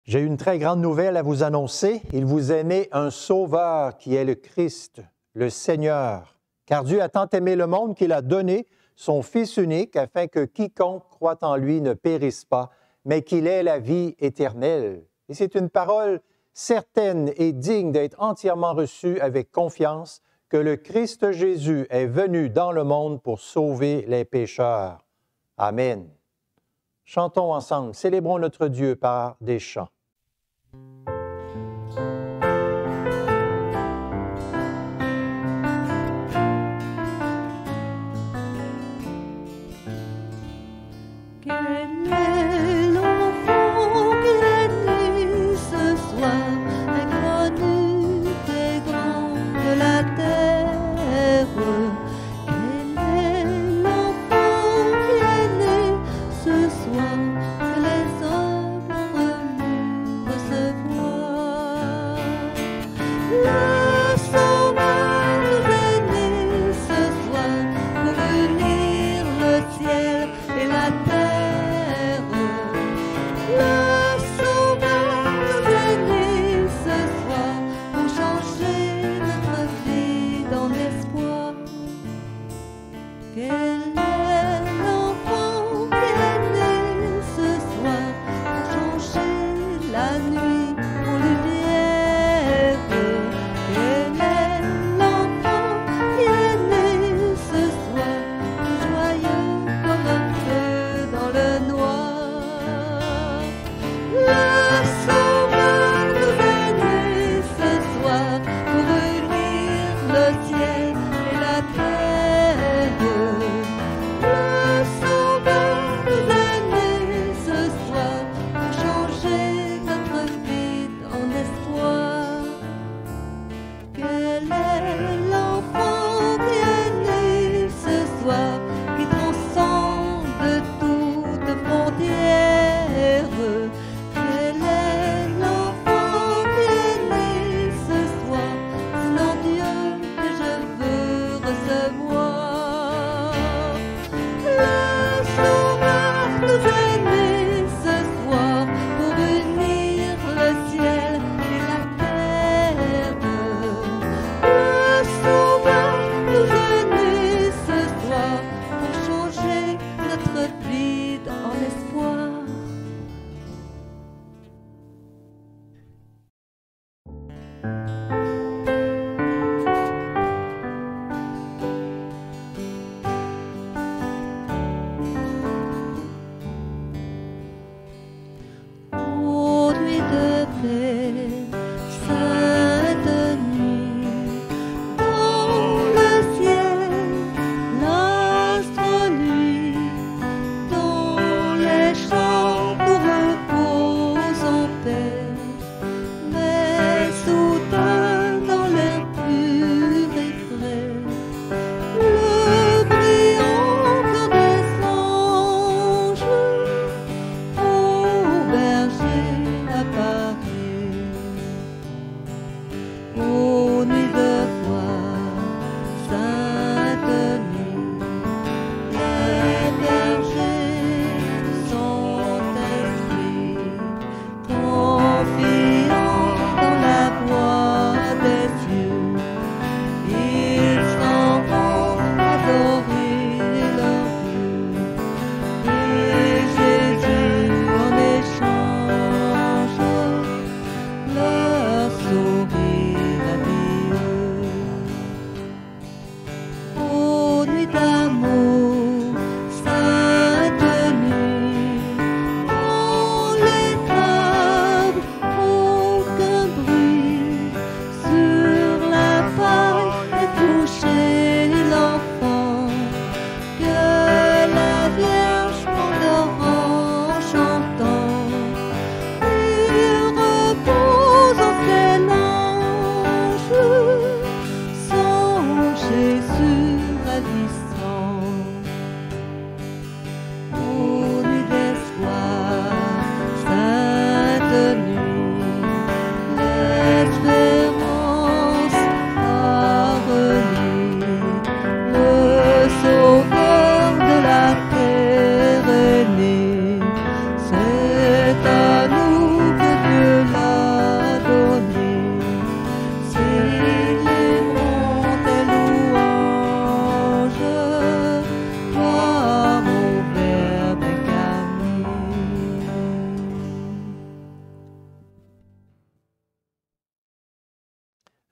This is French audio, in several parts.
J'ai une très grande nouvelle à vous annoncer. Il vous est né un Sauveur qui est le Christ, le Seigneur. Car Dieu a tant aimé le monde qu'il a donné son Fils unique afin que quiconque croit en lui ne périsse pas, mais qu'il ait la vie éternelle. Et c'est une parole certaine et digne d'être entièrement reçue avec confiance que le Christ Jésus est venu dans le monde pour sauver les pécheurs. Amen. Chantons ensemble, célébrons notre Dieu par des chants. Et la terre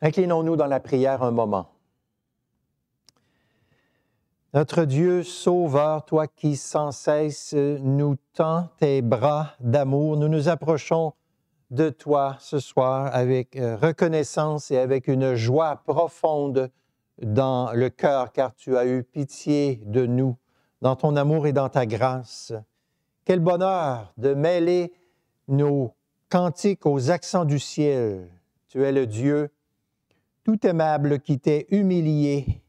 Inclinons-nous dans la prière un moment. Notre Dieu sauveur, toi qui sans cesse nous tends tes bras d'amour, nous nous approchons de toi ce soir avec reconnaissance et avec une joie profonde dans le cœur, car tu as eu pitié de nous dans ton amour et dans ta grâce. Quel bonheur de mêler nos cantiques aux accents du ciel. Tu es le Dieu tout aimable qui t'est humilié.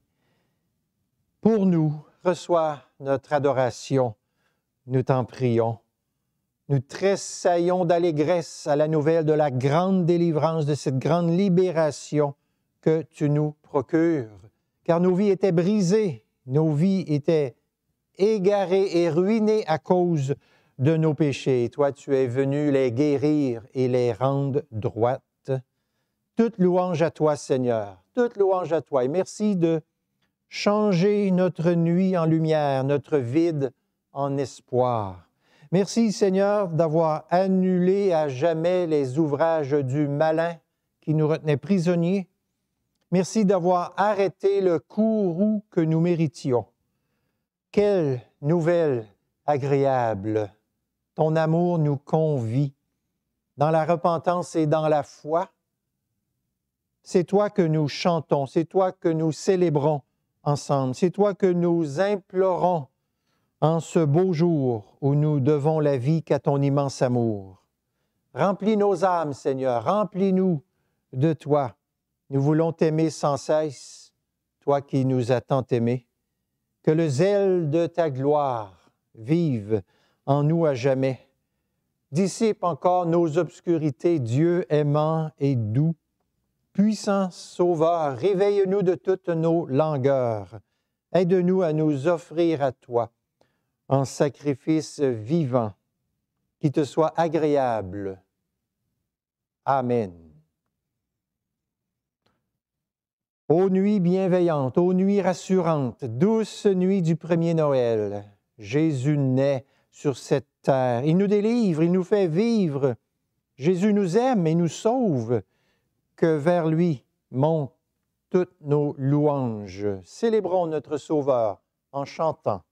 Pour nous, reçois notre adoration, nous t'en prions. Nous tressaillons d'allégresse à la nouvelle de la grande délivrance, de cette grande libération que tu nous procures. Car nos vies étaient brisées, nos vies étaient égarées et ruinées à cause de nos péchés. Et toi, tu es venu les guérir et les rendre droites. Toute louange à toi, Seigneur, toute louange à toi. Et merci de changer notre nuit en lumière, notre vide en espoir. Merci, Seigneur, d'avoir annulé à jamais les ouvrages du malin qui nous retenait prisonniers. Merci d'avoir arrêté le courroux que nous méritions. Quelle nouvelle agréable! Ton amour nous convie dans la repentance et dans la foi. C'est toi que nous chantons, c'est toi que nous célébrons ensemble, c'est toi que nous implorons en ce beau jour où nous devons la vie qu'à ton immense amour. Remplis nos âmes, Seigneur, remplis-nous de toi. Nous voulons t'aimer sans cesse, toi qui nous as tant aimés. Que le zèle de ta gloire vive en nous à jamais. Dissipe encore nos obscurités, Dieu aimant et doux. Puissant Sauveur, réveille-nous de toutes nos langueurs. Aide-nous à nous offrir à toi en sacrifice vivant, qui te soit agréable. Amen. Ô nuit bienveillante, ô nuit rassurante, douce nuit du premier Noël, Jésus naît sur cette terre. Il nous délivre, il nous fait vivre. Jésus nous aime et nous sauve. Que vers lui montent toutes nos louanges. Célébrons notre Sauveur en chantant.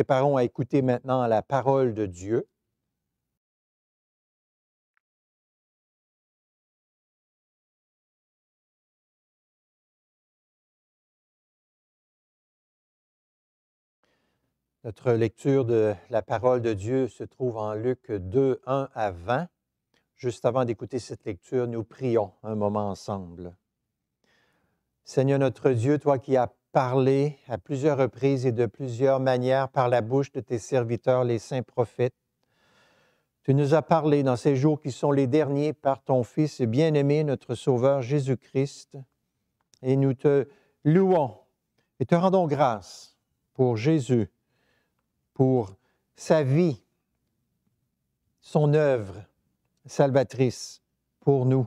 préparons à écouter maintenant la parole de Dieu. Notre lecture de la parole de Dieu se trouve en Luc 2, 1 à 20. Juste avant d'écouter cette lecture, nous prions un moment ensemble. Seigneur notre Dieu, toi qui as parlé à plusieurs reprises et de plusieurs manières par la bouche de tes serviteurs, les saints prophètes, tu nous as parlé dans ces jours qui sont les derniers par ton Fils bien-aimé, notre Sauveur Jésus-Christ, et nous te louons et te rendons grâce pour Jésus, pour sa vie, son œuvre salvatrice pour nous.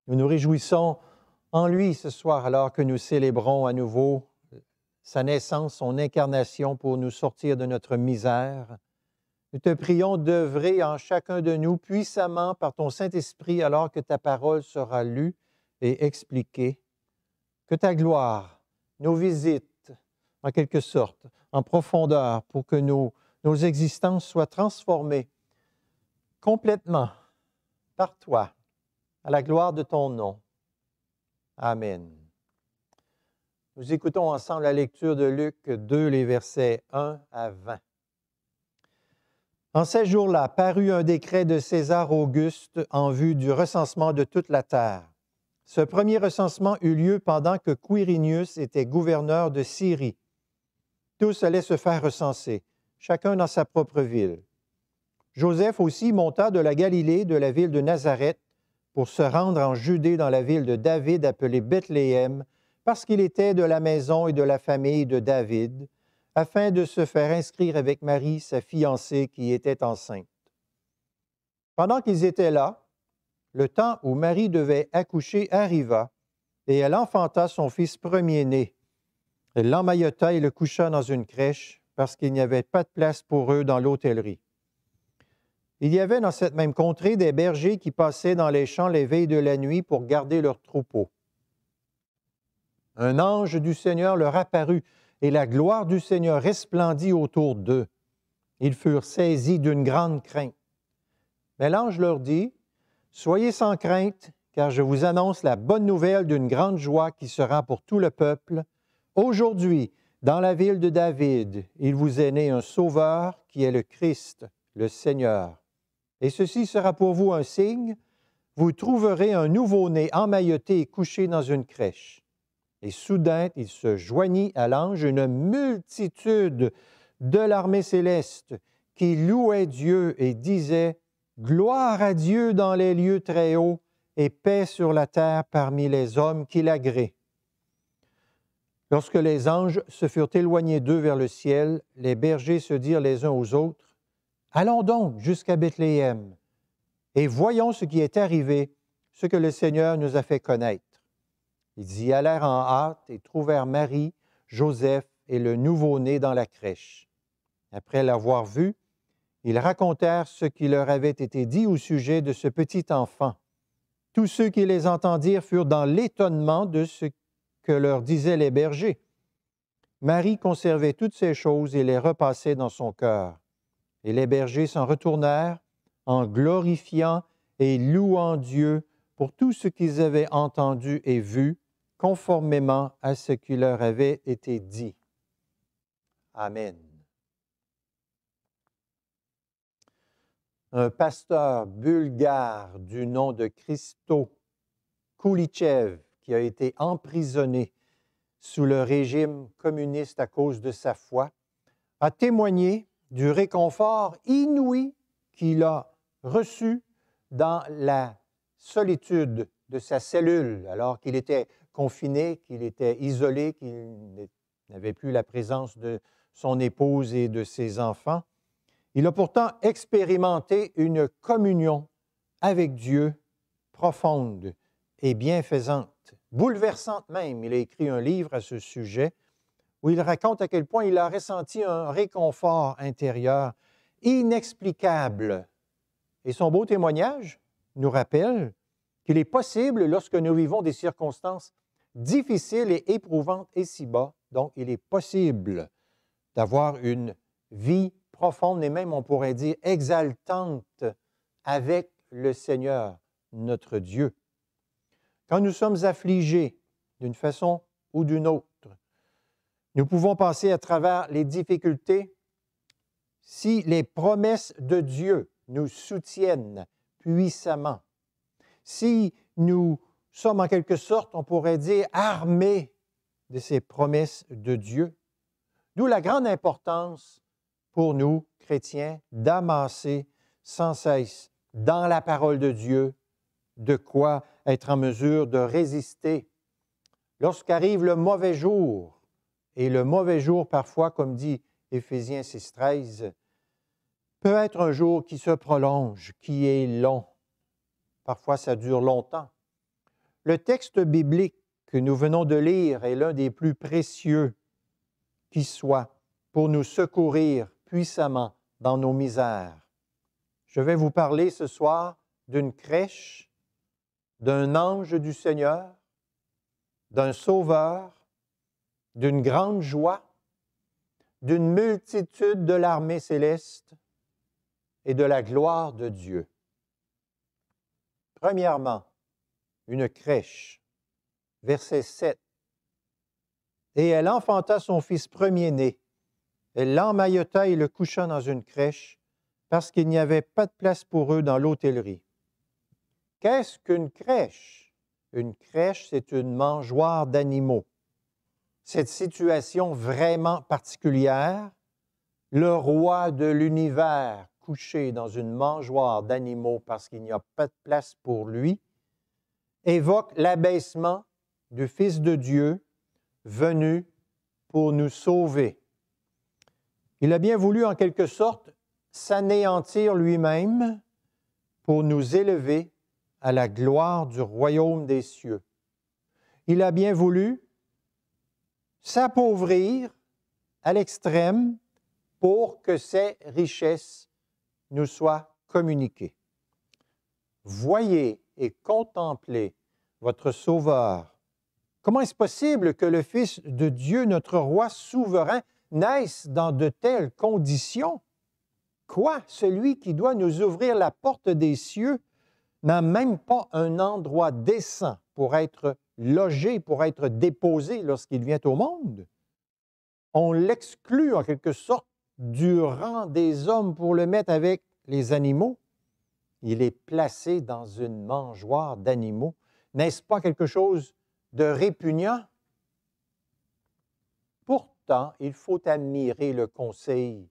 Nous nous réjouissons en lui ce soir alors que nous célébrons à nouveau sa naissance, son incarnation pour nous sortir de notre misère. Nous te prions d'œuvrer en chacun de nous puissamment par ton Saint-Esprit alors que ta parole sera lue et expliquée. Que ta gloire nous visite en quelque sorte, en profondeur, pour que nos existences soient transformées complètement par toi, à la gloire de ton nom. Amen. Nous écoutons ensemble la lecture de Luc 2, les versets 1 à 20. En ces jours-là, parut un décret de César Auguste en vue du recensement de toute la terre. Ce premier recensement eut lieu pendant que Quirinius était gouverneur de Syrie. Tous allaient se faire recenser, chacun dans sa propre ville. Joseph aussi monta de la Galilée, de la ville de Nazareth, pour se rendre en Judée dans la ville de David appelée Bethléem, parce qu'il était de la maison et de la famille de David, afin de se faire inscrire avec Marie, sa fiancée, qui était enceinte. Pendant qu'ils étaient là, le temps où Marie devait accoucher arriva, et elle enfanta son fils premier-né. Elle l'emmaillota et le coucha dans une crèche, parce qu'il n'y avait pas de place pour eux dans l'hôtellerie. Il y avait dans cette même contrée des bergers qui passaient dans les champs les veilles de la nuit pour garder leurs troupeaux. Un ange du Seigneur leur apparut, et la gloire du Seigneur resplendit autour d'eux. Ils furent saisis d'une grande crainte. Mais l'ange leur dit, « Soyez sans crainte, car je vous annonce la bonne nouvelle d'une grande joie qui sera pour tout le peuple. Aujourd'hui, dans la ville de David, il vous est né un Sauveur qui est le Christ, le Seigneur. Et ceci sera pour vous un signe, vous trouverez un nouveau-né emmailloté et couché dans une crèche. » Et soudain, il se joignit à l'ange une multitude de l'armée céleste qui louait Dieu et disait « Gloire à Dieu dans les lieux très hauts et paix sur la terre parmi les hommes qui l'agréent. » Lorsque les anges se furent éloignés d'eux vers le ciel, les bergers se dirent les uns aux autres « Allons donc jusqu'à Bethléem et voyons ce qui est arrivé, ce que le Seigneur nous a fait connaître. » Ils y allèrent en hâte et trouvèrent Marie, Joseph et le nouveau-né dans la crèche. Après l'avoir vu, ils racontèrent ce qui leur avait été dit au sujet de ce petit enfant. Tous ceux qui les entendirent furent dans l'étonnement de ce que leur disaient les bergers. Marie conservait toutes ces choses et les repassait dans son cœur. Et les bergers s'en retournèrent en glorifiant et louant Dieu pour tout ce qu'ils avaient entendu et vu, conformément à ce qui leur avait été dit. Amen. Un pasteur bulgare du nom de Christo Koulichev, qui a été emprisonné sous le régime communiste à cause de sa foi, a témoigné du réconfort inouï qu'il a reçu dans la solitude de sa cellule, alors qu'il était confiné, qu'il était isolé, qu'il n'avait plus la présence de son épouse et de ses enfants. Il a pourtant expérimenté une communion avec Dieu profonde et bienfaisante, bouleversante même. Il a écrit un livre à ce sujet où il raconte à quel point il a ressenti un réconfort intérieur inexplicable. Et son beau témoignage nous rappelle qu'il est possible, lorsque nous vivons des circonstances difficiles et éprouvantes ici-bas, donc il est possible d'avoir une vie profonde et même, on pourrait dire, exaltante avec le Seigneur, notre Dieu. Quand nous sommes affligés d'une façon ou d'une autre, nous pouvons passer à travers les difficultés si les promesses de Dieu nous soutiennent puissamment, si nous sommes en quelque sorte, on pourrait dire, armés de ces promesses de Dieu. D'où la grande importance pour nous, chrétiens, d'amasser sans cesse dans la parole de Dieu de quoi être en mesure de résister. Lorsqu'arrive le mauvais jour, et le mauvais jour parfois, comme dit Éphésiens 6,13, peut être un jour qui se prolonge, qui est long. Parfois, ça dure longtemps. Le texte biblique que nous venons de lire est l'un des plus précieux qui soit pour nous secourir puissamment dans nos misères. Je vais vous parler ce soir d'une crèche, d'un ange du Seigneur, d'un sauveur, d'une grande joie, d'une multitude de l'armée céleste et de la gloire de Dieu. Premièrement, une crèche. Verset 7. Et elle enfanta son fils premier-né. Elle l'emmaillota et le coucha dans une crèche parce qu'il n'y avait pas de place pour eux dans l'hôtellerie. Qu'est-ce qu'une crèche? Une crèche, c'est une mangeoire d'animaux. Cette situation vraiment particulière, le roi de l'univers couché dans une mangeoire d'animaux parce qu'il n'y a pas de place pour lui, évoque l'abaissement du Fils de Dieu venu pour nous sauver. Il a bien voulu, en quelque sorte, s'anéantir lui-même pour nous élever à la gloire du royaume des cieux. Il a bien voulu s'appauvrir à l'extrême pour que ses richesses nous soient communiquées. Voyez et contemplez votre Sauveur. Comment est-ce possible que le Fils de Dieu, notre Roi souverain, naisse dans de telles conditions? Quoi? Celui qui doit nous ouvrir la porte des cieux n'a même pas un endroit décent pour être logé, pour être déposé lorsqu'il vient au monde. On l'exclut en quelque sorte du rang des hommes pour le mettre avec les animaux. Il est placé dans une mangeoire d'animaux. N'est-ce pas quelque chose de répugnant? Pourtant, il faut admirer le conseil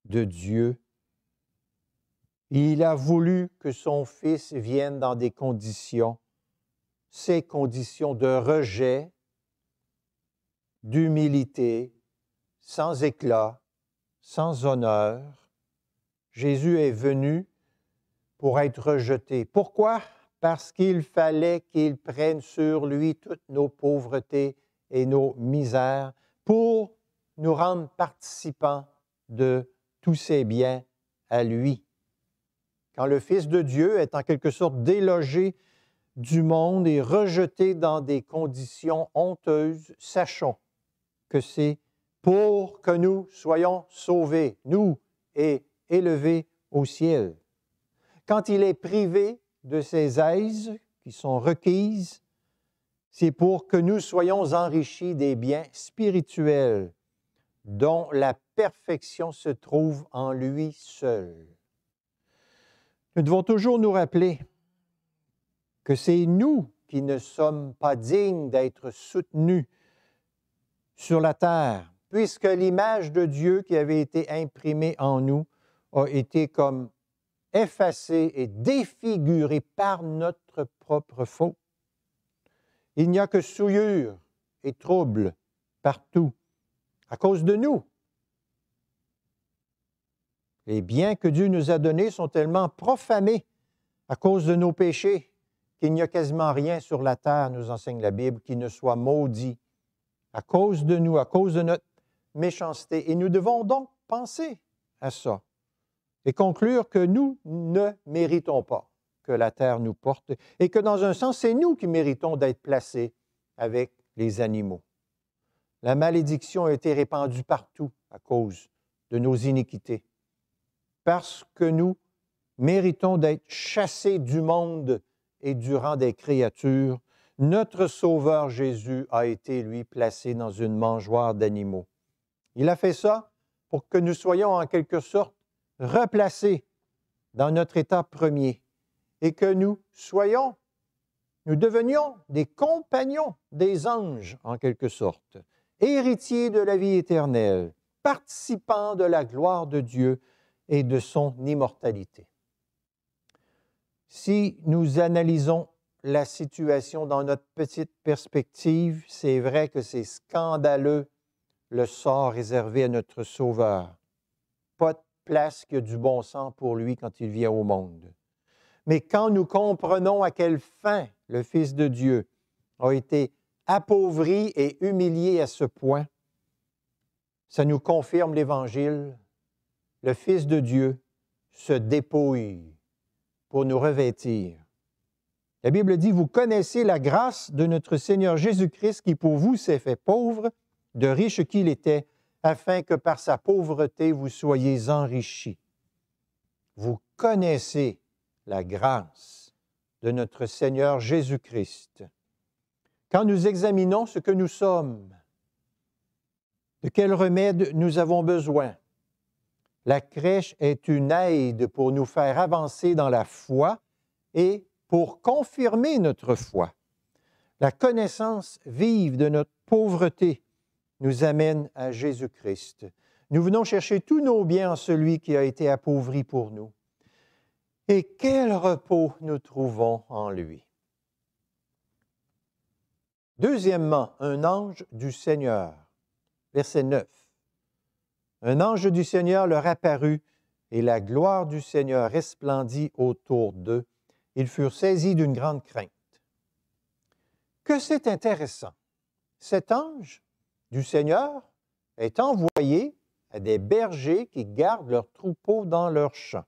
de Dieu. Il a voulu que son Fils vienne dans des conditions, ces conditions de rejet, d'humilité, sans éclat, sans honneur. Jésus est venu pour être rejeté. Pourquoi? Parce qu'il fallait qu'il prenne sur lui toutes nos pauvretés et nos misères pour nous rendre participants de tous ses biens à lui. Quand le Fils de Dieu est en quelque sorte délogé du monde et rejeté dans des conditions honteuses, sachons que c'est pour que nous soyons sauvés, nous, et élevés au ciel. Quand il est privé de ces aises qui sont requises, c'est pour que nous soyons enrichis des biens spirituels dont la perfection se trouve en lui seul. Nous devons toujours nous rappeler que c'est nous qui ne sommes pas dignes d'être soutenus sur la terre, puisque l'image de Dieu qui avait été imprimée en nous a été comme effacée et défigurée par notre propre faute. Il n'y a que souillure et trouble partout à cause de nous. Les biens que Dieu nous a donnés sont tellement profanés à cause de nos péchés qu'il n'y a quasiment rien sur la terre, nous enseigne la Bible, qui ne soit maudit à cause de nous, à cause de notre méchanceté. Et nous devons donc penser à ça et conclure que nous ne méritons pas que la terre nous porte et que dans un sens, c'est nous qui méritons d'être placés avec les animaux. La malédiction a été répandue partout à cause de nos iniquités. Parce que nous méritons d'être chassés du monde et du rang des créatures, notre Sauveur Jésus a été, lui, placé dans une mangeoire d'animaux. Il a fait ça pour que nous soyons en quelque sorte replacés dans notre état premier et que nous devenions des compagnons des anges en quelque sorte, héritiers de la vie éternelle, participants de la gloire de Dieu et de son immortalité. Si nous analysons la situation dans notre petite perspective, c'est vrai que c'est scandaleux le sort réservé à notre Sauveur. Pas de place qu'il y a du bon sens pour lui quand il vient au monde. Mais quand nous comprenons à quelle fin le Fils de Dieu a été appauvri et humilié à ce point, ça nous confirme l'Évangile. Le Fils de Dieu se dépouille pour nous revêtir. La Bible dit, « Vous connaissez la grâce de notre Seigneur Jésus-Christ qui pour vous s'est fait pauvre, de riche qu'il était, afin que par sa pauvreté vous soyez enrichis. » Vous connaissez la grâce de notre Seigneur Jésus-Christ. Quand nous examinons ce que nous sommes, de quel remède nous avons besoin, la crèche est une aide pour nous faire avancer dans la foi et pour confirmer notre foi. La connaissance vive de notre pauvreté nous amène à Jésus-Christ. Nous venons chercher tous nos biens en celui qui a été appauvri pour nous. Et quel repos nous trouvons en lui. Deuxièmement, un ange du Seigneur. Verset 9. Un ange du Seigneur leur apparut, et la gloire du Seigneur resplendit autour d'eux. Ils furent saisis d'une grande crainte. Que c'est intéressant! Cet ange du Seigneur est envoyé à des bergers qui gardent leurs troupeaux dans leurs champs.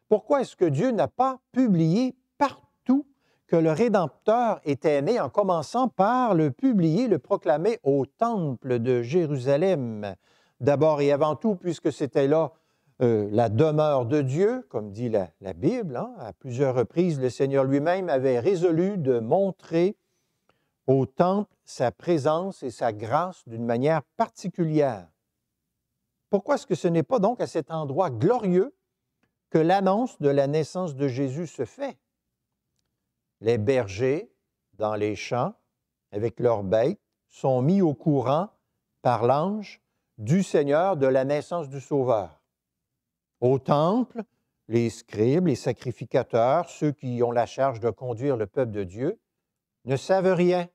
Pourquoi est-ce que Dieu n'a pas publié partout que le Rédempteur était né, en commençant par le publier, le proclamer au temple de Jérusalem? D'abord et avant tout, puisque c'était là la demeure de Dieu, comme dit la Bible, hein, à plusieurs reprises, le Seigneur lui-même avait résolu de montrer au temple sa présence et sa grâce d'une manière particulière. Pourquoi est-ce que ce n'est pas donc à cet endroit glorieux que l'annonce de la naissance de Jésus se fait? Les bergers, dans les champs, avec leurs bêtes, sont mis au courant par l'ange du Seigneur de la naissance du Sauveur. Au temple, les scribes, les sacrificateurs, ceux qui ont la charge de conduire le peuple de Dieu, ne savent rien.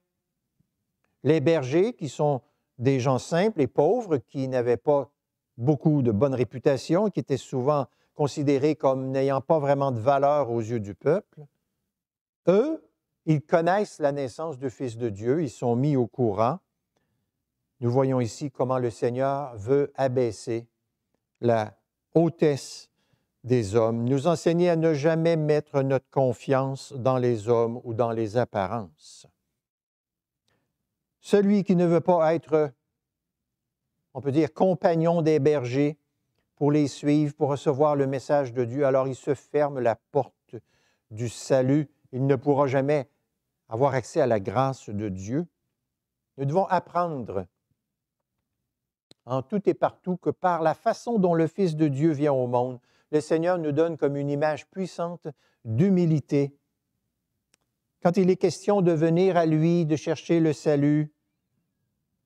Les bergers, qui sont des gens simples et pauvres, qui n'avaient pas beaucoup de bonne réputation, qui étaient souvent considérés comme n'ayant pas vraiment de valeur aux yeux du peuple, eux, ils connaissent la naissance du Fils de Dieu, ils sont mis au courant. Nous voyons ici comment le Seigneur veut abaisser la hautesse des hommes, nous enseigner à ne jamais mettre notre confiance dans les hommes ou dans les apparences. Celui qui ne veut pas être, on peut dire, compagnon des bergers pour les suivre, pour recevoir le message de Dieu, alors il se ferme la porte du salut. Il ne pourra jamais avoir accès à la grâce de Dieu. Nous devons apprendre en tout et partout que par la façon dont le Fils de Dieu vient au monde, le Seigneur nous donne comme une image puissante d'humilité. Quand il est question de venir à lui, de chercher le salut,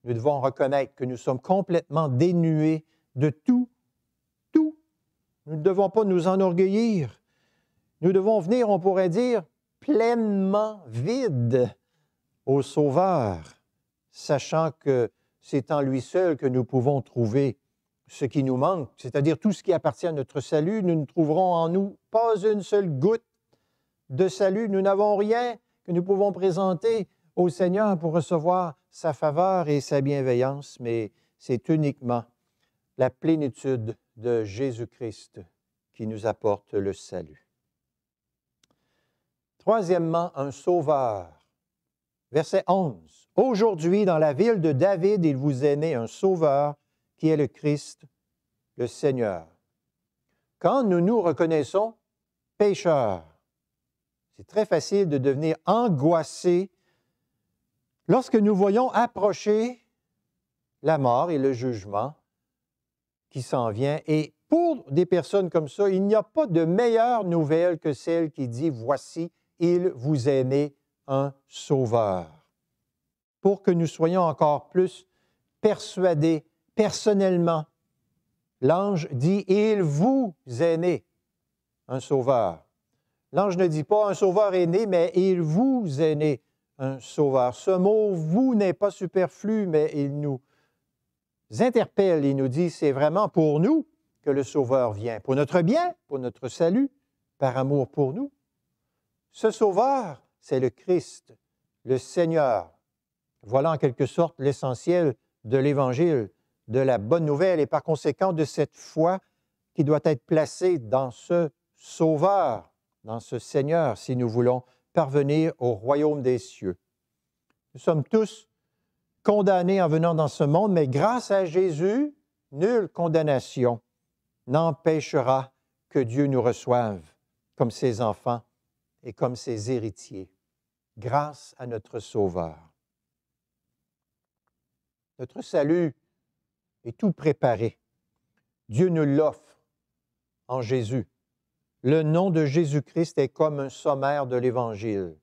nous devons reconnaître que nous sommes complètement dénués de tout. Nous ne devons pas nous enorgueillir. Nous devons venir, on pourrait dire, pleinement vides au Sauveur, sachant que c'est en lui seul que nous pouvons trouver ce qui nous manque, c'est-à-dire tout ce qui appartient à notre salut. Nous ne trouverons en nous pas une seule goutte de salut. Nous n'avons rien que nous pouvons présenter au Seigneur pour recevoir sa faveur et sa bienveillance, mais c'est uniquement la plénitude de Jésus-Christ qui nous apporte le salut. Troisièmement, un sauveur. Verset 11. Aujourd'hui, dans la ville de David, il vous est né un sauveur qui est le Christ, le Seigneur. Quand nous nous reconnaissons pécheurs, c'est très facile de devenir angoissé lorsque nous voyons approcher la mort et le jugement qui s'en vient. Et pour des personnes comme ça, il n'y a pas de meilleure nouvelle que celle qui dit « Voici, il vous est né un sauveur ». Pour que nous soyons encore plus persuadés personnellement, l'ange dit « Il vous est né un sauveur ». L'ange ne dit pas « Un sauveur est né », mais « Il vous est né un sauveur ». Ce mot « vous » n'est pas superflu, mais il nous interpelle, il nous dit « C'est vraiment pour nous que le sauveur vient, pour notre bien, pour notre salut, par amour pour nous ». Ce sauveur, c'est le Christ, le Seigneur. Voilà en quelque sorte l'essentiel de l'Évangile, de la bonne nouvelle et par conséquent de cette foi qui doit être placée dans ce Sauveur, dans ce Seigneur, si nous voulons parvenir au royaume des cieux. Nous sommes tous condamnés en venant dans ce monde, mais grâce à Jésus, nulle condamnation n'empêchera que Dieu nous reçoive comme ses enfants et comme ses héritiers, grâce à notre Sauveur. Notre salut est tout préparé. Dieu nous l'offre en Jésus. Le nom de Jésus-Christ est comme un sommaire de l'Évangile.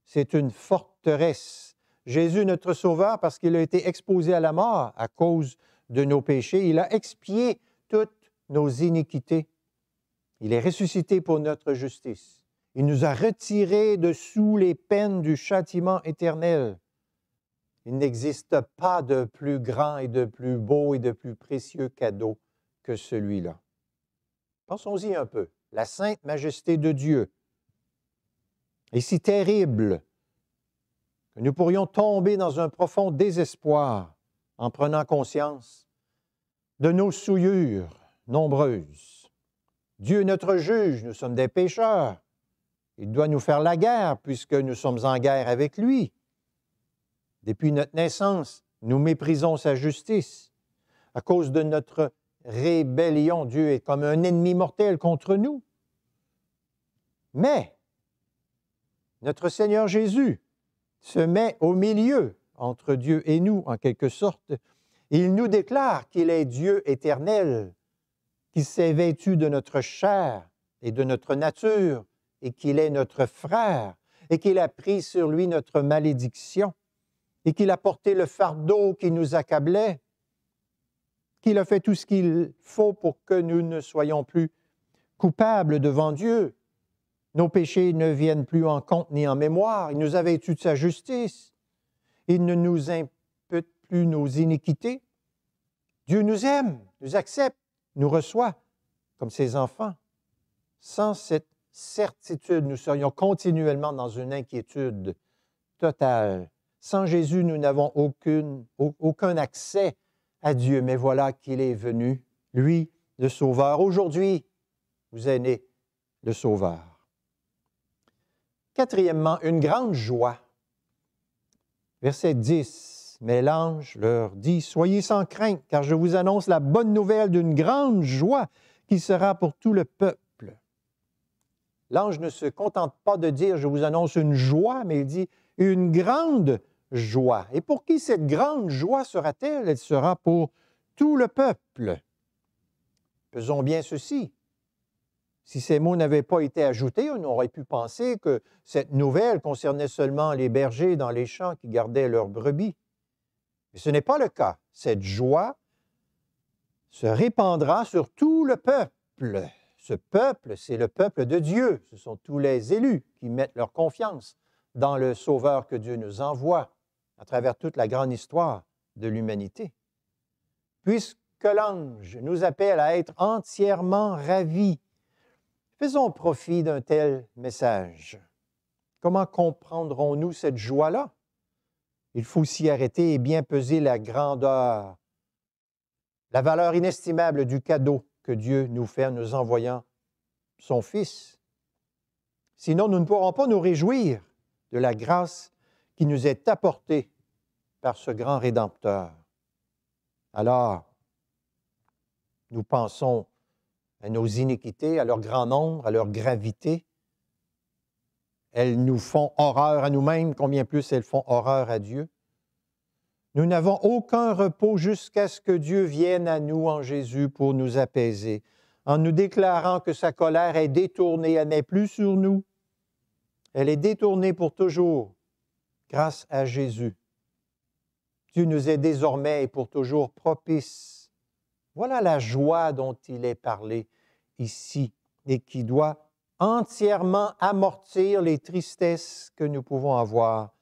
C'est une forteresse. Jésus, notre Sauveur, parce qu'il a été exposé à la mort à cause de nos péchés, il a expié toutes nos iniquités. Il est ressuscité pour notre justice. Il nous a retirés de sous les peines du châtiment éternel. Il n'existe pas de plus grand et de plus beau et de plus précieux cadeau que celui-là. Pensons-y un peu. La sainte majesté de Dieu est si terrible que nous pourrions tomber dans un profond désespoir en prenant conscience de nos souillures nombreuses. Dieu est notre juge, nous sommes des pécheurs. Il doit nous faire la guerre puisque nous sommes en guerre avec lui. Depuis notre naissance, nous méprisons sa justice. À cause de notre rébellion, Dieu est comme un ennemi mortel contre nous. Mais notre Seigneur Jésus se met au milieu entre Dieu et nous, en quelque sorte. Il nous déclare qu'il est Dieu éternel, qu'il s'est vêtu de notre chair et de notre nature, et qu'il est notre frère, et qu'il a pris sur lui notre malédiction, et qu'il a porté le fardeau qui nous accablait, qu'il a fait tout ce qu'il faut pour que nous ne soyons plus coupables devant Dieu. Nos péchés ne viennent plus en compte ni en mémoire. Il nous a vêtus de sa justice. Il ne nous impute plus nos iniquités. Dieu nous aime, nous accepte, nous reçoit comme ses enfants. Sans cette certitude, nous serions continuellement dans une inquiétude totale. Sans Jésus, nous n'avons aucun accès à Dieu, mais voilà qu'il est venu, lui, le Sauveur. Aujourd'hui, vous est né le Sauveur. Quatrièmement, une grande joie. Verset 10, « Mais l'ange leur dit, « Soyez sans crainte, car je vous annonce la bonne nouvelle d'une grande joie qui sera pour tout le peuple. » L'ange ne se contente pas de dire « Je vous annonce une joie », mais il dit « une grande joie ». Et pour qui cette grande joie sera-t-elle? Elle sera pour tout le peuple. Faisons bien ceci. Si ces mots n'avaient pas été ajoutés, on aurait pu penser que cette nouvelle concernait seulement les bergers dans les champs qui gardaient leurs brebis. Mais ce n'est pas le cas. Cette joie se répandra sur tout le peuple. Ce peuple, c'est le peuple de Dieu. Ce sont tous les élus qui mettent leur confiance dans le Sauveur que Dieu nous envoie à travers toute la grande histoire de l'humanité. Puisque l'ange nous appelle à être entièrement ravis, faisons profit d'un tel message. Comment comprendrons-nous cette joie-là? Il faut s'y arrêter et bien peser la grandeur, la valeur inestimable du cadeau que Dieu nous fait en nous envoyant son Fils. Sinon, nous ne pourrons pas nous réjouir de la grâce qui nous est apporté par ce grand Rédempteur. Alors, nous pensons à nos iniquités, à leur grand nombre, à leur gravité. Elles nous font horreur à nous-mêmes, combien plus elles font horreur à Dieu. Nous n'avons aucun repos jusqu'à ce que Dieu vienne à nous en Jésus pour nous apaiser, en nous déclarant que sa colère est détournée, elle n'est plus sur nous. Elle est détournée pour toujours grâce à Jésus. Dieu nous est désormais et pour toujours propice. Voilà la joie dont il est parlé ici et qui doit entièrement amortir les tristesses que nous pouvons avoir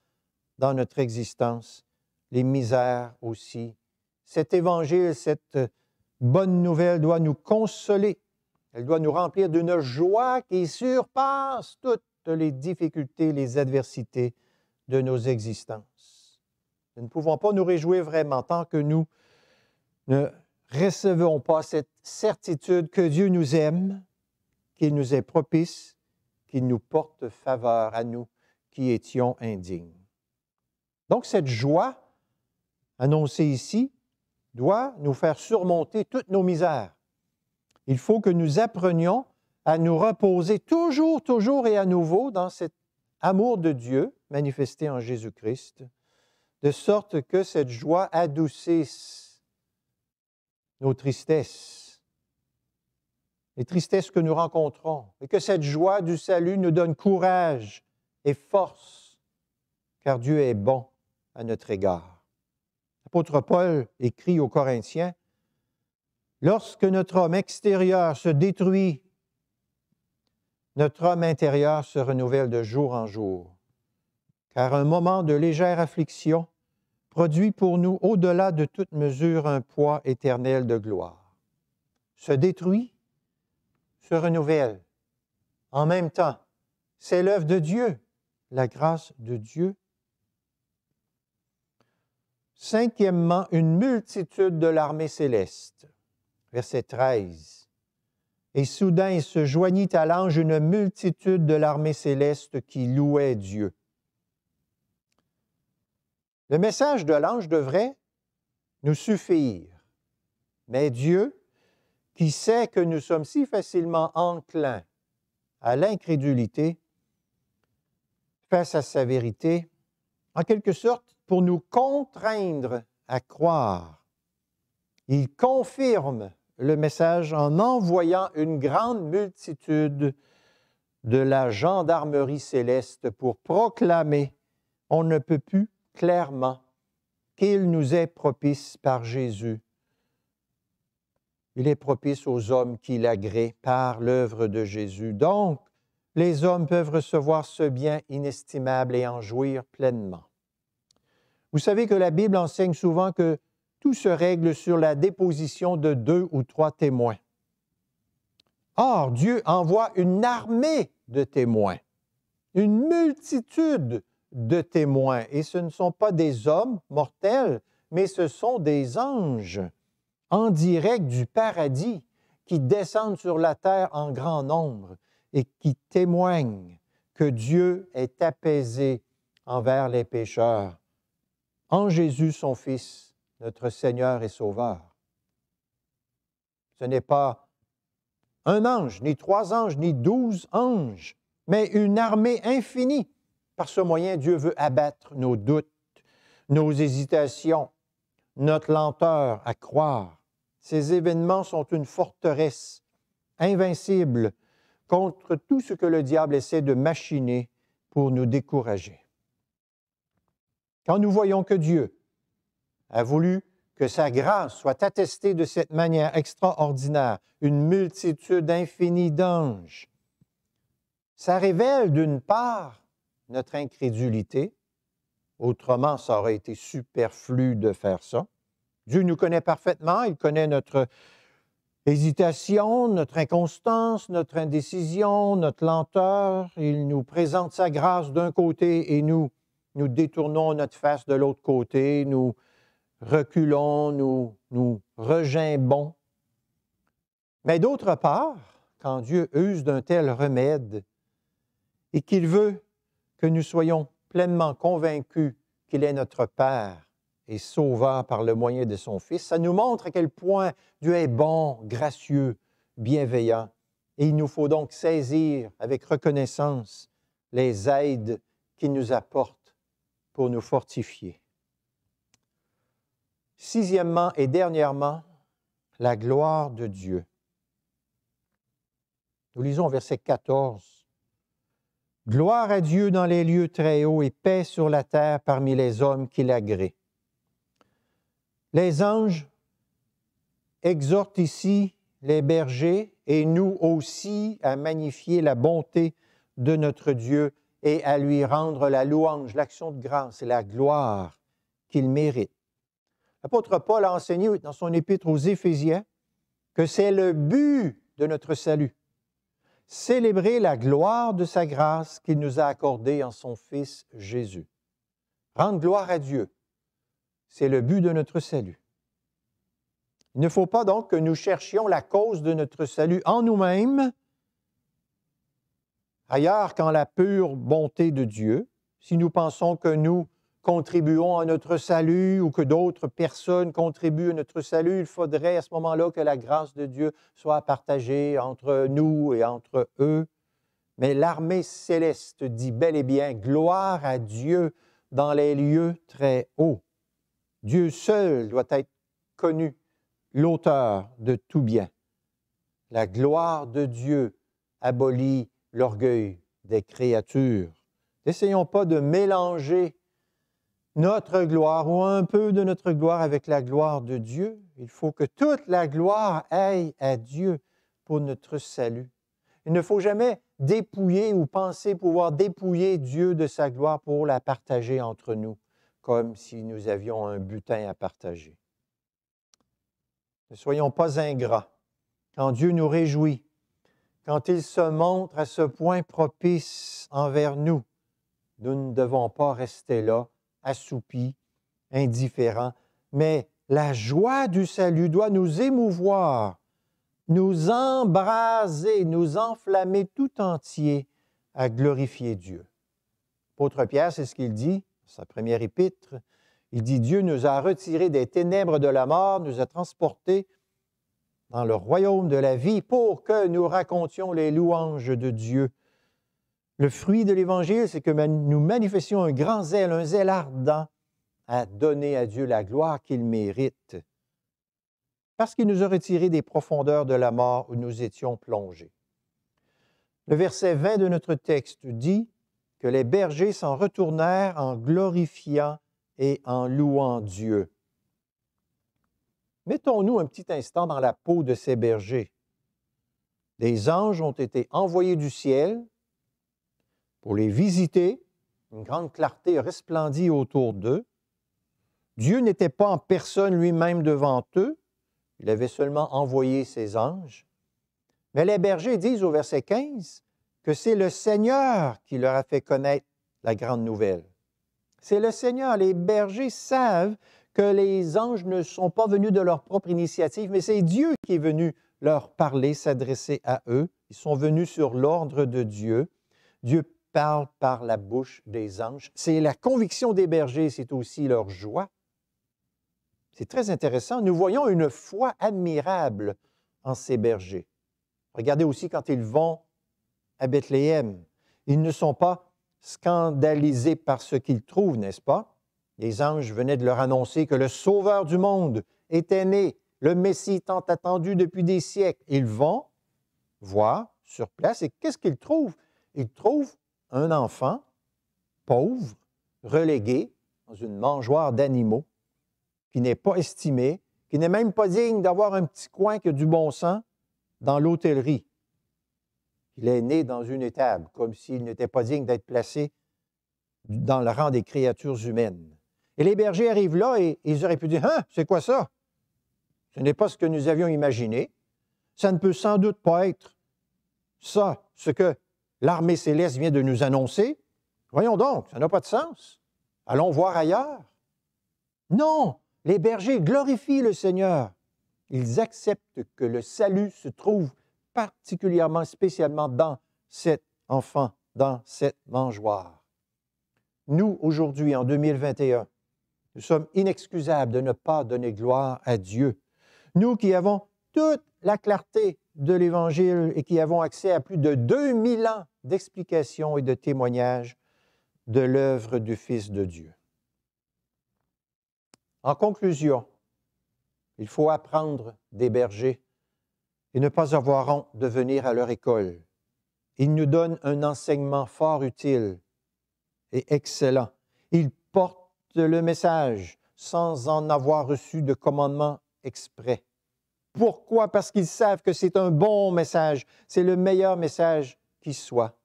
dans notre existence, les misères aussi. Cet évangile, cette bonne nouvelle doit nous consoler. Elle doit nous remplir d'une joie qui surpasse toutes les difficultés, les adversités de nos existences. Nous ne pouvons pas nous réjouir vraiment tant que nous ne recevons pas cette certitude que Dieu nous aime, qu'il nous est propice, qu'il nous porte faveur à nous qui étions indignes. Donc, cette joie annoncée ici doit nous faire surmonter toutes nos misères. Il faut que nous apprenions à nous reposer toujours et à nouveau dans cet amour de Dieu manifesté en Jésus-Christ, de sorte que cette joie adoucisse nos tristesses, les tristesses que nous rencontrons, et que cette joie du salut nous donne courage et force, car Dieu est bon à notre égard. L'apôtre Paul écrit aux Corinthiens, « Lorsque notre homme extérieur se détruit, notre homme intérieur se renouvelle de jour en jour, car un moment de légère affliction produit pour nous, au-delà de toute mesure, un poids éternel de gloire. Se détruit, se renouvelle. En même temps, c'est l'œuvre de Dieu, la grâce de Dieu. Cinquièmement, une multitude de l'armée céleste. Verset 13. Et soudain, il se joignit à l'ange une multitude de l'armée céleste qui louait Dieu. Le message de l'ange devrait nous suffire, mais Dieu, qui sait que nous sommes si facilement enclins à l'incrédulité face à sa vérité, en quelque sorte, pour nous contraindre à croire, il confirme le message en envoyant une grande multitude de la gendarmerie céleste pour proclamer, on ne peut plus clairement, qu'il nous est propice par Jésus. Il est propice aux hommes qui l'agréent par l'œuvre de Jésus. Donc, les hommes peuvent recevoir ce bien inestimable et en jouir pleinement. Vous savez que la Bible enseigne souvent que tout se règle sur la déposition de 2 ou 3 témoins. Or, Dieu envoie une armée de témoins, une multitude de témoins. Et ce ne sont pas des hommes mortels, mais ce sont des anges en direct du paradis qui descendent sur la terre en grand nombre et qui témoignent que Dieu est apaisé envers les pécheurs en Jésus, son Fils, notre Seigneur et Sauveur. Ce n'est pas un ange, ni 3 anges, ni 12 anges, mais une armée infinie. Par ce moyen, Dieu veut abattre nos doutes, nos hésitations, notre lenteur à croire. Ces événements sont une forteresse invincible contre tout ce que le diable essaie de machiner pour nous décourager. Quand nous voyons que Dieu a voulu que sa grâce soit attestée de cette manière extraordinaire, une multitude infinie d'anges, ça révèle d'une part notre incrédulité. Autrement, ça aurait été superflu de faire ça. Dieu nous connaît parfaitement, il connaît notre hésitation, notre inconstance, notre indécision, notre lenteur. Il nous présente sa grâce d'un côté et nous détournons notre face de l'autre côté, nous reculons, nous regimbons. Mais d'autre part, quand Dieu use d'un tel remède et qu'il veut que nous soyons pleinement convaincus qu'il est notre Père et Sauveur par le moyen de son Fils. Ça nous montre à quel point Dieu est bon, gracieux, bienveillant. Et il nous faut donc saisir avec reconnaissance les aides qu'il nous apporte pour nous fortifier. Sixièmement et dernièrement, la gloire de Dieu. Nous lisons au verset 14. « Gloire à Dieu dans les lieux très hauts et paix sur la terre parmi les hommes qui l'agréent. » Les anges exhortent ici les bergers et nous aussi à magnifier la bonté de notre Dieu et à lui rendre la louange, l'action de grâce et la gloire qu'il mérite. L'apôtre Paul a enseigné dans son épître aux Éphésiens que c'est le but de notre salut, célébrer la gloire de sa grâce qu'il nous a accordée en son Fils Jésus. Rendre gloire à Dieu, c'est le but de notre salut. Il ne faut pas donc que nous cherchions la cause de notre salut en nous-mêmes, ailleurs qu'en la pure bonté de Dieu. Si nous pensons que nous contribuons à notre salut ou que d'autres personnes contribuent à notre salut, il faudrait à ce moment-là que la grâce de Dieu soit partagée entre nous et entre eux. Mais l'armée céleste dit bel et bien « Gloire à Dieu dans les lieux très hauts ». Dieu seul doit être connu, l'auteur de tout bien. La gloire de Dieu abolit l'orgueil des créatures. N'essayons pas de mélanger notre gloire ou un peu de notre gloire avec la gloire de Dieu. Il faut que toute la gloire aille à Dieu pour notre salut. Il ne faut jamais dépouiller ou penser pouvoir dépouiller Dieu de sa gloire pour la partager entre nous, comme si nous avions un butin à partager. Ne soyons pas ingrats. Quand Dieu nous réjouit, quand il se montre à ce point propice envers nous, nous ne devons pas rester là, assoupis, indifférents, mais la joie du salut doit nous émouvoir, nous embraser, nous enflammer tout entier à glorifier Dieu. L'apôtre Pierre, c'est ce qu'il dit, sa première épître, il dit « Dieu nous a retirés des ténèbres de la mort, nous a transportés dans le royaume de la vie pour que nous racontions les louanges de Dieu. » Le fruit de l'Évangile, c'est que nous manifestions un grand zèle, un zèle ardent à donner à Dieu la gloire qu'il mérite, parce qu'il nous a retirés des profondeurs de la mort où nous étions plongés. Le verset 20 de notre texte dit que les bergers s'en retournèrent en glorifiant et en louant Dieu. Mettons-nous un petit instant dans la peau de ces bergers. Des anges ont été envoyés du ciel pour les visiter. Une grande clarté resplendit autour d'eux. Dieu n'était pas en personne lui-même devant eux. Il avait seulement envoyé ses anges. Mais les bergers disent au verset 15 que c'est le Seigneur qui leur a fait connaître la grande nouvelle. C'est le Seigneur. Les bergers savent que les anges ne sont pas venus de leur propre initiative, mais c'est Dieu qui est venu leur parler, s'adresser à eux. Ils sont venus sur l'ordre de Dieu. Dieu parle par la bouche des anges. C'est la conviction des bergers, c'est aussi leur joie. C'est très intéressant. Nous voyons une foi admirable en ces bergers. Regardez aussi quand ils vont à Bethléem. Ils ne sont pas scandalisés par ce qu'ils trouvent, n'est-ce pas? Les anges venaient de leur annoncer que le Sauveur du monde était né, le Messie tant attendu depuis des siècles. Ils vont voir sur place et qu'est-ce qu'ils trouvent? Ils trouvent un enfant pauvre, relégué dans une mangeoire d'animaux, qui n'est pas estimé, qui n'est même pas digne d'avoir un petit coin qui a du bon sens dans l'hôtellerie. Il est né dans une étable, comme s'il n'était pas digne d'être placé dans le rang des créatures humaines. Et les bergers arrivent là et ils auraient pu dire « Hein, c'est quoi ça? Ce n'est pas ce que nous avions imaginé. Ça ne peut sans doute pas être ça, ce que l'armée céleste vient de nous annoncer. Voyons donc, ça n'a pas de sens. Allons voir ailleurs. » Non, les bergers glorifient le Seigneur. Ils acceptent que le salut se trouve particulièrement, spécialement dans cet enfant, dans cette mangeoire. nous, aujourd'hui, en 2021, nous sommes inexcusables de ne pas donner gloire à Dieu. Nous qui avons toute la clarté de l'Évangile et qui avons accès à plus de 2000 ans d'explications et de témoignages de l'œuvre du Fils de Dieu. En conclusion, il faut apprendre des bergers et ne pas avoir honte de venir à leur école. Ils nous donnent un enseignement fort utile et excellent. Ils portent le message sans en avoir reçu de commandement exprès. Pourquoi? Parce qu'ils savent que c'est un bon message, c'est le meilleur message qui soit.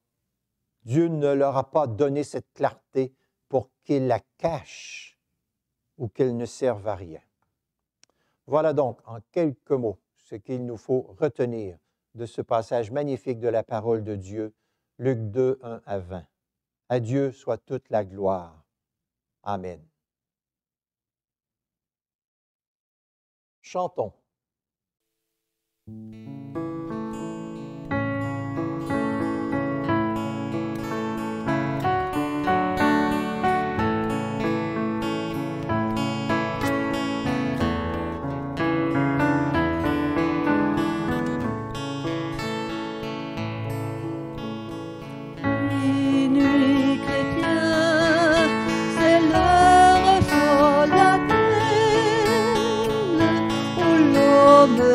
Dieu ne leur a pas donné cette clarté pour qu'ils la cachent ou qu'elle ne serve à rien. Voilà donc, en quelques mots, ce qu'il nous faut retenir de ce passage magnifique de la parole de Dieu, Luc 2, 1 à 20. À Dieu soit toute la gloire. Amen. Chantons.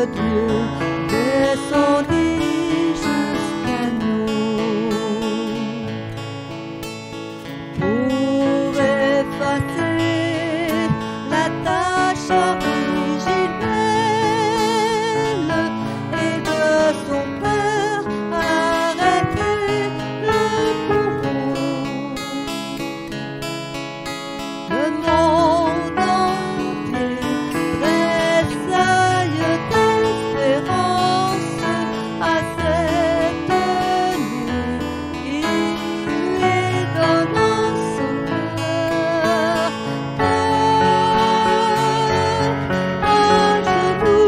Dieu descendit jusqu'à nous pour effacer la tâche originelle et de son Père arrêter le courroux. Le monde entier tressaille d'espérance à cette nuit. Il lui donne son cœur à genoux.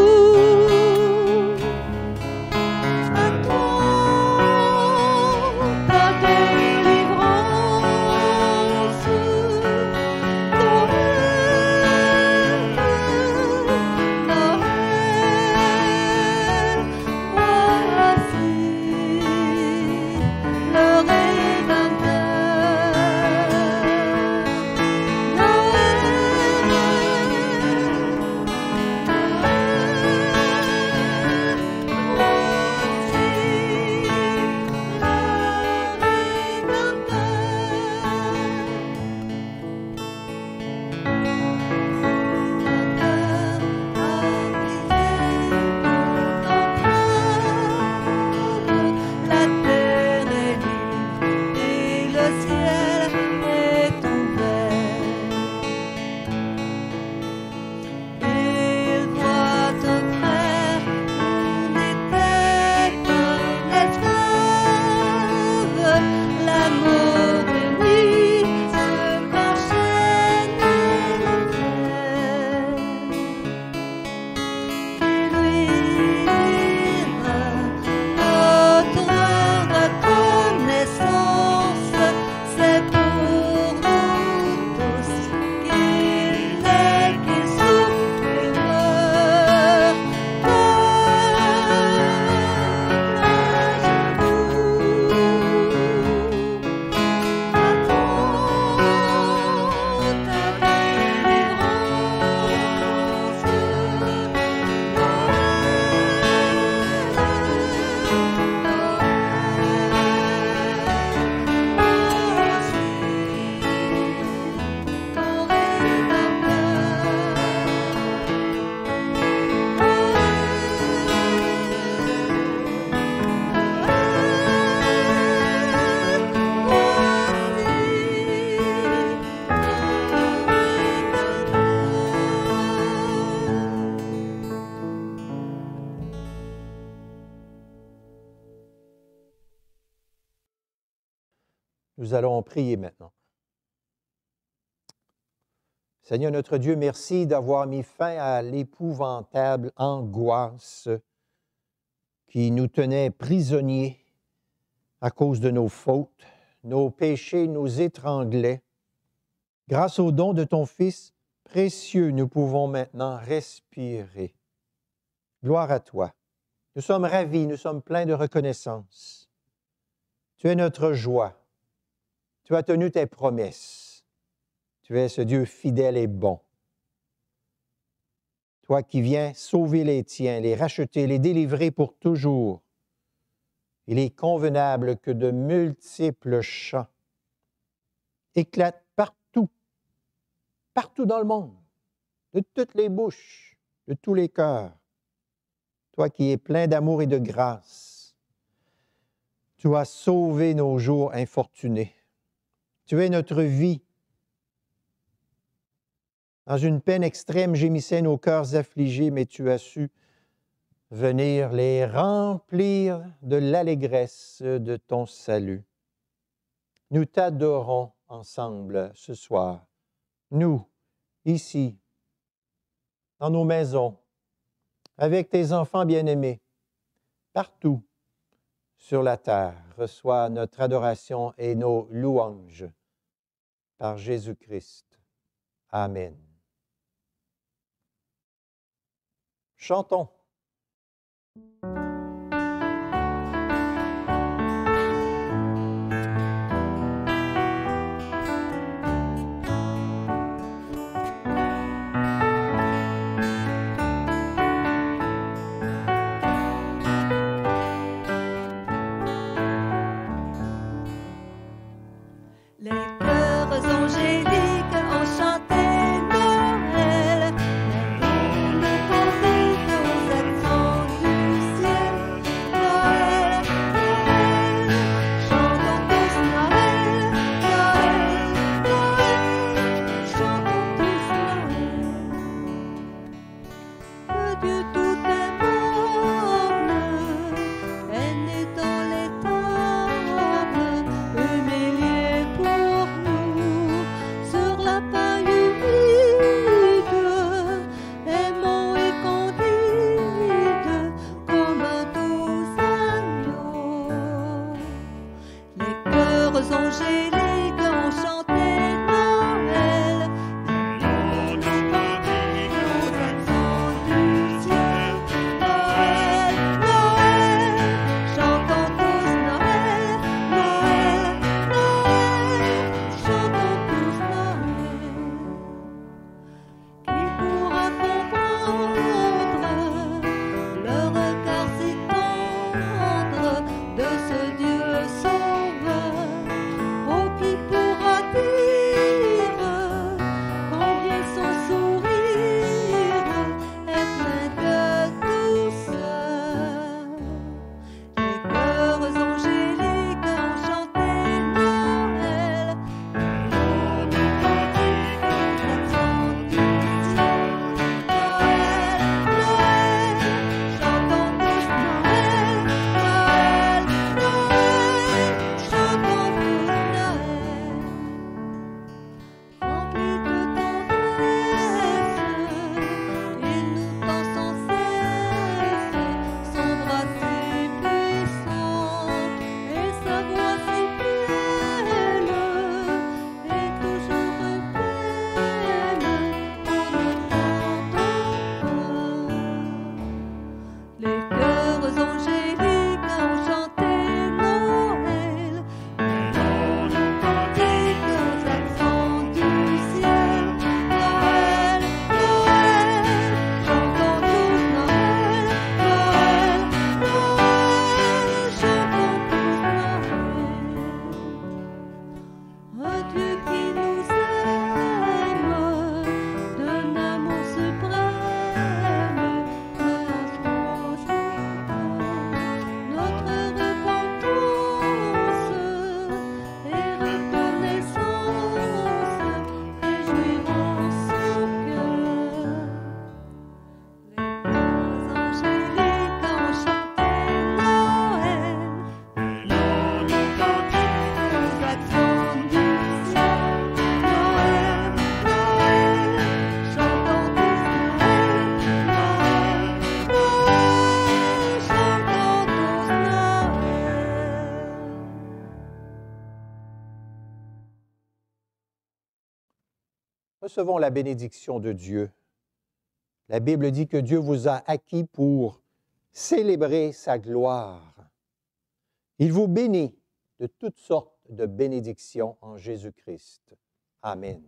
Attends ta délivrance. La terre est libre et le ciel est ouvert. Il voit un frère, on était un esclave. L'amour uni se qu'enchaîne l'enfer. Qui lui dira notre reconnaissance, c'est pour nous tous qu'il est, qu'il souffre et meurt à genoux. Attends ta Nous allons prier maintenant. Seigneur notre Dieu, merci d'avoir mis fin à l'épouvantable angoisse qui nous tenait prisonniers à cause de nos fautes. Nos péchés nous étranglaient Grâce au don de ton Fils précieux, nous pouvons maintenant respirer. Gloire à toi. Nous sommes ravis, nous sommes pleins de reconnaissance. Tu es notre joie. Tu as tenu tes promesses. Tu es ce Dieu fidèle et bon. Toi qui viens sauver les tiens, les racheter, les délivrer pour toujours. Il est convenable que de multiples chants éclatent partout dans le monde, de toutes les bouches, de tous les cœurs. Toi qui es plein d'amour et de grâce, tu as sauvé nos jours infortunés. Tu es notre vie. Dans une peine extrême gémissaient nos cœurs affligés, mais tu as su venir les remplir de l'allégresse de ton salut. Nous t'adorons ensemble ce soir. Nous, ici, dans nos maisons, avec tes enfants bien-aimés, partout sur la terre, reçois notre adoration et nos louanges par Jésus-Christ. Amen. Chantons. De ce Dieu sauveur, recevons la bénédiction de Dieu. La Bible dit que Dieu vous a acquis pour célébrer sa gloire. Il vous bénit de toutes sortes de bénédictions en Jésus-Christ. Amen.